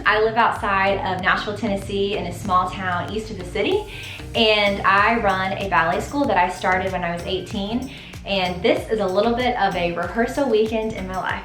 I live outside of Nashville, Tennessee in a small town east of the city, and I run a ballet school that I started when I was 18, and this is a little bit of a rehearsal weekend in my life.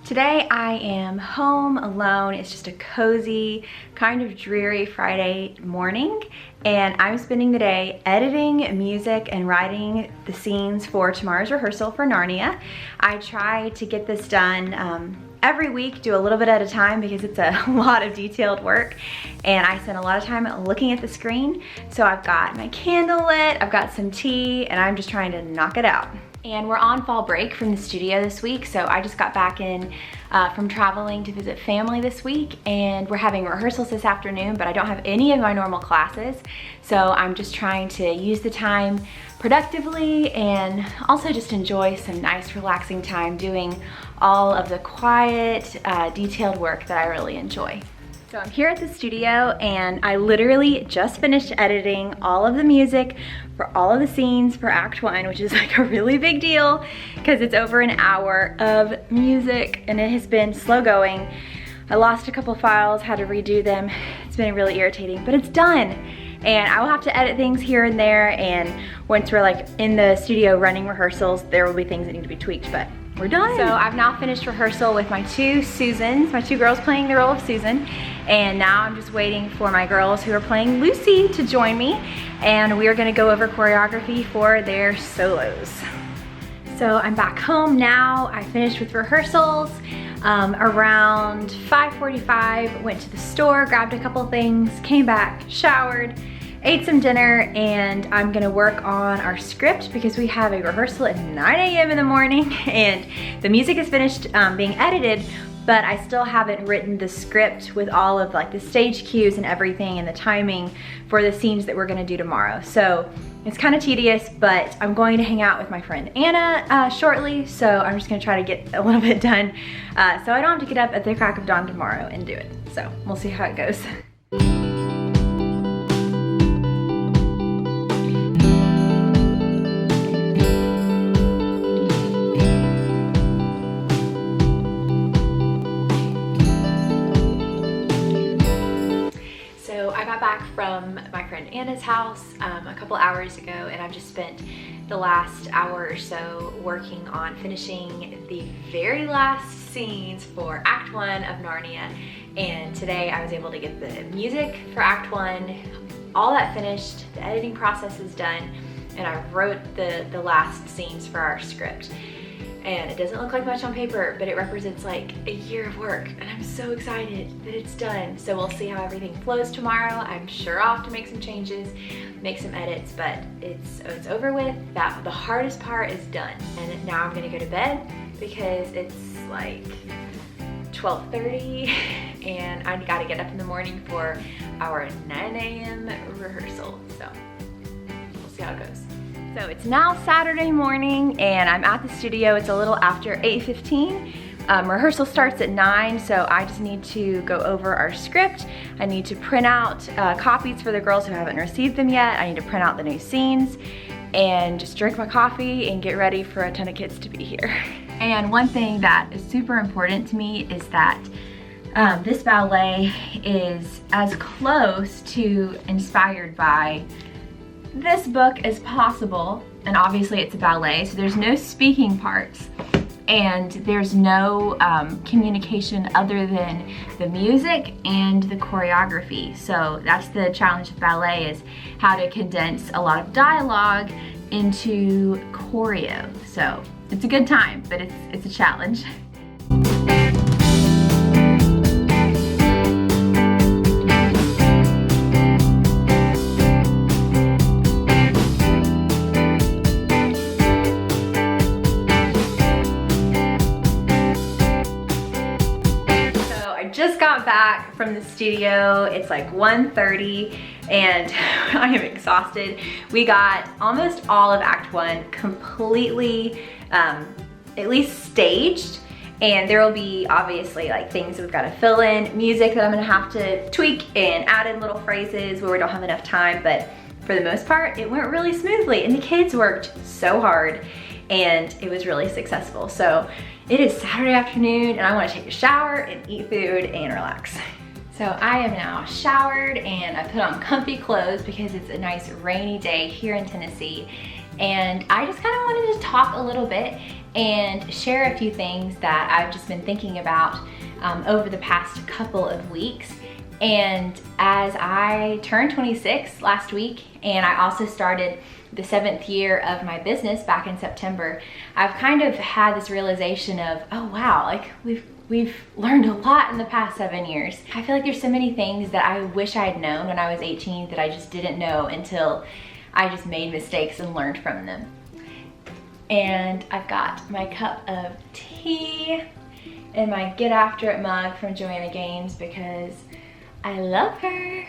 Today I am home alone. It's just a cozy, kind of dreary Friday morning, and I'm spending the day editing music and writing the scenes for tomorrow's rehearsal for Narnia. I try to get this done every week, do a little bit at a time because it's a lot of detailed work, and I spend a lot of time looking at the screen. So I've got my candle lit, I've got some tea, and I'm just trying to knock it out. And we're on fall break from the studio this week, so I just got back in from traveling to visit family this week, and we're having rehearsals this afternoon, but I don't have any of my normal classes, so I'm just trying to use the time productively and also just enjoy some nice relaxing time doing all of the quiet, detailed work that I really enjoy. So I'm here at the studio, and I literally just finished editing all of the music for all of the scenes for Act 1, which is like a really big deal because it's over an hour of music and it has been slow going. I lost a couple files, had to redo them. It's been really irritating, but it's done. And I will have to edit things here and there, and once we're like in the studio running rehearsals, there will be things that need to be tweaked, but we're done. So I've now finished rehearsal with my two Susans, my two girls playing the role of Susan, and now I'm just waiting for my girls who are playing Lucy to join me, and we are gonna go over choreography for their solos. So I'm back home now. I finished with rehearsals around 5:45, went to the store, grabbed a couple things, came back, showered, ate some dinner, and I'm gonna work on our script because we have a rehearsal at 9 a.m. in the morning, and the music is finished being edited, but I still haven't written the script with all of like the stage cues and everything and the timing for the scenes that we're gonna do tomorrow. So it's kind of tedious, but I'm going to hang out with my friend Anna shortly, so I'm just gonna try to get a little bit done so I don't have to get up at the crack of dawn tomorrow and do it. So we'll see how it goes. From my friend Anna's house a couple hours ago, and I've just spent the last hour or so working on finishing the very last scenes for Act 1 of Narnia, and today I was able to get the music for Act 1, all that finished, the editing process is done, and I wrote the last scenes for our script. And it doesn't look like much on paper, but it represents like a year of work, and I'm so excited that it's done. So we'll see how everything flows tomorrow. I'm sure I'll have to make some changes, make some edits, but it's over with. The hardest part is done, and now I'm gonna go to bed because it's like 12:30 and I gotta get up in the morning for our 9 a.m. rehearsal. So we'll see how it goes. So it's now Saturday morning and I'm at the studio. It's a little after 8:15. Rehearsal starts at 9, so I just need to go over our script. I need to print out copies for the girls who haven't received them yet. I need to print out the new scenes and just drink my coffee and get ready for a ton of kids to be here. And one thing that is super important to me is that this ballet is as close to inspired by this book as possible, and obviously it's a ballet, so there's no speaking parts, and there's no communication other than the music and the choreography. So that's the challenge of ballet, is how to condense a lot of dialogue into choreo. So it's a good time, but it's a challenge. Just got back from the studio. It's like 1:30 and I am exhausted. We got almost all of Act 1 completely, at least staged. And there will be obviously like things that we've got to fill in, music that I'm gonna have to tweak and add in little phrases where we don't have enough time. But for the most part, it went really smoothly and the kids worked so hard and it was really successful. So it is Saturday afternoon and I want to take a shower and eat food and relax. So I am now showered and I put on comfy clothes because it's a nice rainy day here in Tennessee. And I just kind of wanted to talk a little bit and share a few things that I've just been thinking about over the past couple of weeks. And as I turned 26 last week, and I also started the 7th year of my business back in September, I've kind of had this realization of, oh wow, like we've learned a lot in the past 7 years. I feel like there's so many things that I wish I had known when I was 18 that I just didn't know until I just made mistakes and learned from them. And I've got my cup of tea and my Get After It mug from Joanna Gaines because I love her.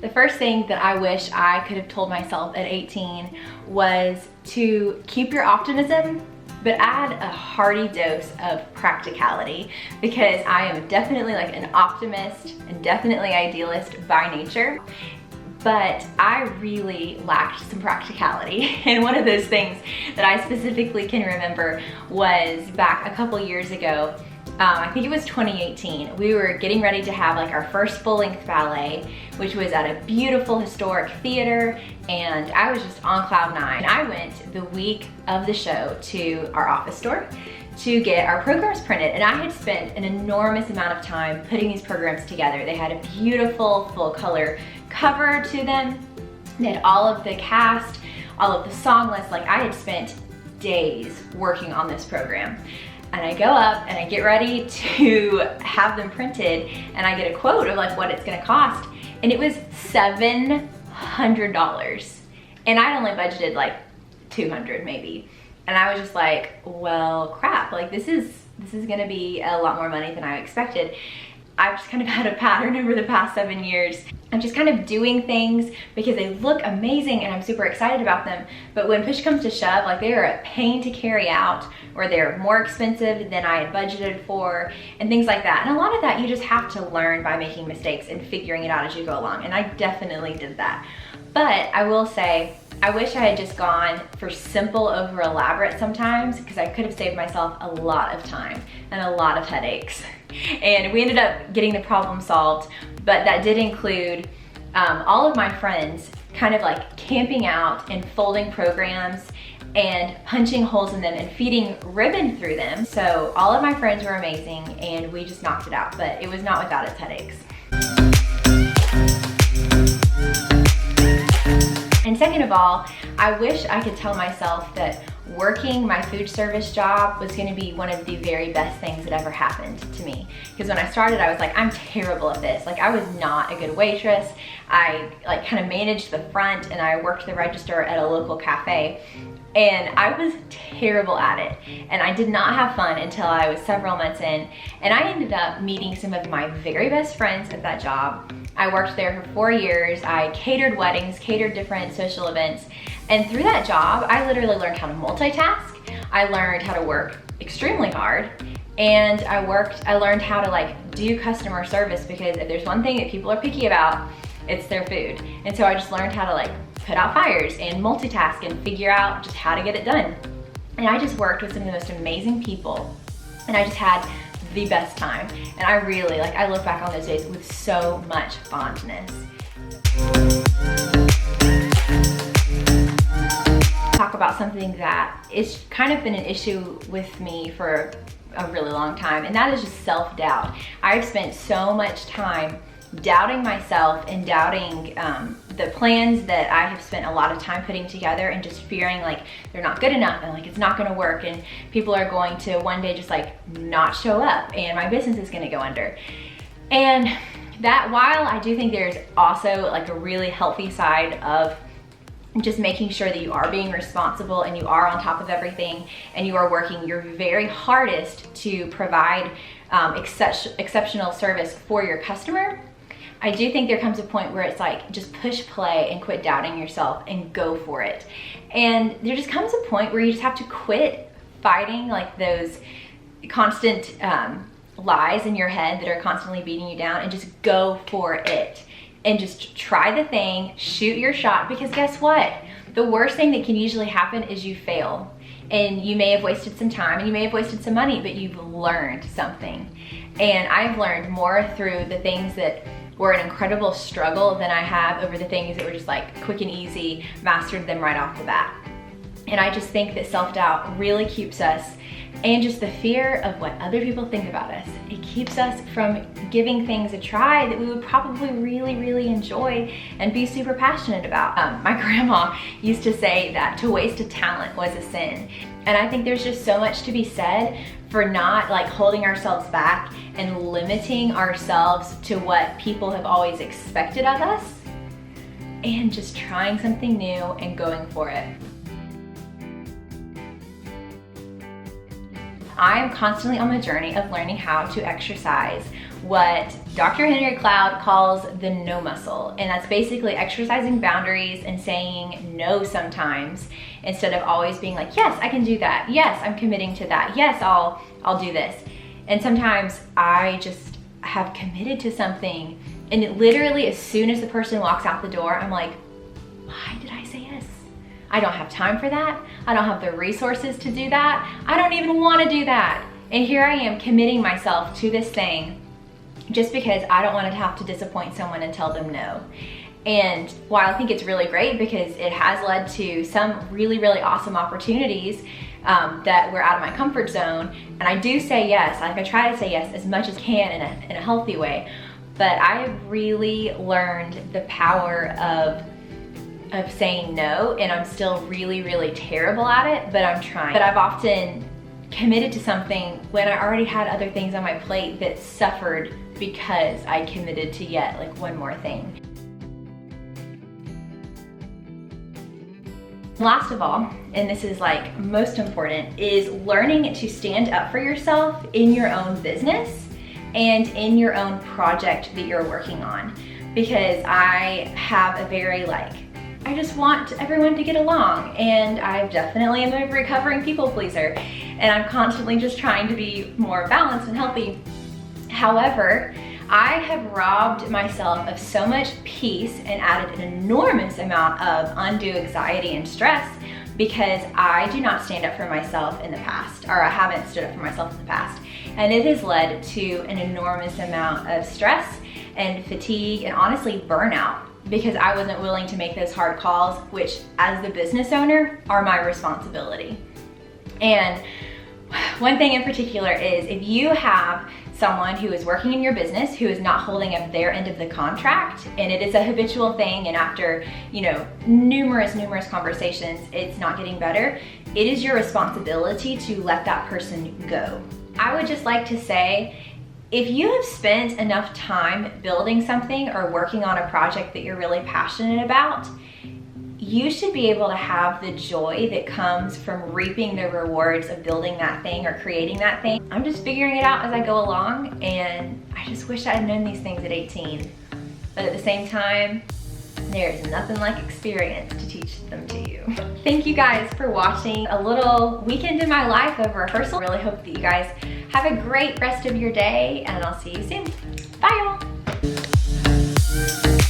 The first thing that I wish I could have told myself at 18 was to keep your optimism, but add a hearty dose of practicality, because I am definitely like an optimist and definitely idealist by nature. But I really lacked some practicality. And one of those things that I specifically can remember was back a couple years ago, I think it was 2018, we were getting ready to have like our first full-length ballet, which was at a beautiful historic theater, and I was just on cloud nine. I went the week of the show to our office store to get our programs printed, and I had spent an enormous amount of time putting these programs together. They had a beautiful full color cover to them. They had all of the cast, all of the song lists. Like, I had spent days working on this program. And I go up and I get ready to have them printed, and I get a quote of like what it's gonna cost, and it was $700. And I'd only budgeted like 200 maybe. And I was just like, well, crap, like this is gonna be a lot more money than I expected. I've just kind of had a pattern over the past 7 years. I'm just kind of doing things because they look amazing and I'm super excited about them. But when push comes to shove, like they are a pain to carry out, or they're more expensive than I had budgeted for, and things like that. And a lot of that you just have to learn by making mistakes and figuring it out as you go along. And I definitely did that. But I will say, I wish I had just gone for simple over elaborate sometimes, because I could have saved myself a lot of time and a lot of headaches. And we ended up getting the problem solved, but that did include all of my friends kind of like camping out and folding programs and punching holes in them and feeding ribbon through them. So all of my friends were amazing and we just knocked it out, but it was not without its headaches. And second of all, I wish I could tell myself that working my food service job was gonna be one of the very best things that ever happened to me. Because when I started, I was like, I'm terrible at this. Like, I was not a good waitress. I like kind of managed the front and I worked the register at a local cafe. And I was terrible at it. And I did not have fun until I was several months in. And I ended up meeting some of my very best friends at that job. I worked there for 4 years. I catered weddings, catered different social events. And through that job, I literally learned how to multitask. I learned how to work extremely hard. And I learned how to like do customer service, because if there's one thing that people are picky about, it's their food. And so I just learned how to like put out fires and multitask and figure out just how to get it done. And I just worked with some of the most amazing people. And I just had the best time. And I really, like, I look back on those days with so much fondness. Talk about something that is kind of been an issue with me for a really long time, and that is just self-doubt. I've spent so much time doubting myself and doubting the plans that I have spent a lot of time putting together, and just fearing like they're not good enough and like it's not gonna work, and people are going to one day just like not show up and my business is gonna go under. And that, while I do think there's also like a really healthy side of just making sure that you are being responsible and you are on top of everything and you are working your very hardest to provide exceptional service for your customer, I do think there comes a point where it's like, just push play and quit doubting yourself and go for it. And there just comes a point where you just have to quit fighting like those constant lies in your head that are constantly beating you down, and just go for it. And just try the thing, shoot your shot, because guess what? The worst thing that can usually happen is you fail. And you may have wasted some time and you may have wasted some money, but you've learned something. And I've learned more through the things that were an incredible struggle than I have over the things that were just like quick and easy, mastered them right off the bat. And I just think that self-doubt really keeps us, and just the fear of what other people think about us, it keeps us from giving things a try that we would probably really enjoy and be super passionate about. My grandma used to say that to waste a talent was a sin. And I think there's just so much to be said for not like holding ourselves back and limiting ourselves to what people have always expected of us, and just trying something new and going for it. I am constantly on the journey of learning how to exercise what Dr. Henry Cloud calls the no muscle. And that's basically exercising boundaries and saying no sometimes, instead of always being like, yes, I can do that. Yes, I'm committing to that. Yes, I'll do this. And sometimes I just have committed to something, and it literally, as soon as the person walks out the door, I'm like, why did I say yes? I don't have time for that. I don't have the resources to do that. I don't even want to do that. And here I am committing myself to this thing just because I don't want to have to disappoint someone and tell them no. And while I think it's really great because it has led to some really awesome opportunities that were out of my comfort zone, and I do say yes, like I try to say yes as much as I can in a healthy way, but I have really learned the power of saying no, and I'm still really terrible at it, but I'm trying. But I've often committed to something when I already had other things on my plate that suffered because I committed to yet like one more thing. Last of all, and this is like most important, is learning to stand up for yourself in your own business and in your own project that you're working on. Because I have a very I just want everyone to get along, and I definitely am a recovering people pleaser, and I'm constantly just trying to be more balanced and healthy. However, I have robbed myself of so much peace and added an enormous amount of undue anxiety and stress because I do not stand up for myself in the past, or I haven't stood up for myself in the past. And it has led to an enormous amount of stress and fatigue and honestly burnout, because I wasn't willing to make those hard calls, which as the business owner are my responsibility. And one thing in particular is, if you have someone who is working in your business who is not holding up their end of the contract, and it is a habitual thing, and after numerous conversations it's not getting better, it is your responsibility to let that person go. I would just like to say, if you have spent enough time building something or working on a project that you're really passionate about, you should be able to have the joy that comes from reaping the rewards of building that thing or creating that thing. I'm just figuring it out as I go along, and I just wish I had known these things at 18. But at the same time, there's nothing like experience to teach them to you. Thank you guys for watching a little weekend in my life of rehearsal. I really hope that you guys have a great rest of your day, and I'll see you soon. Bye y'all.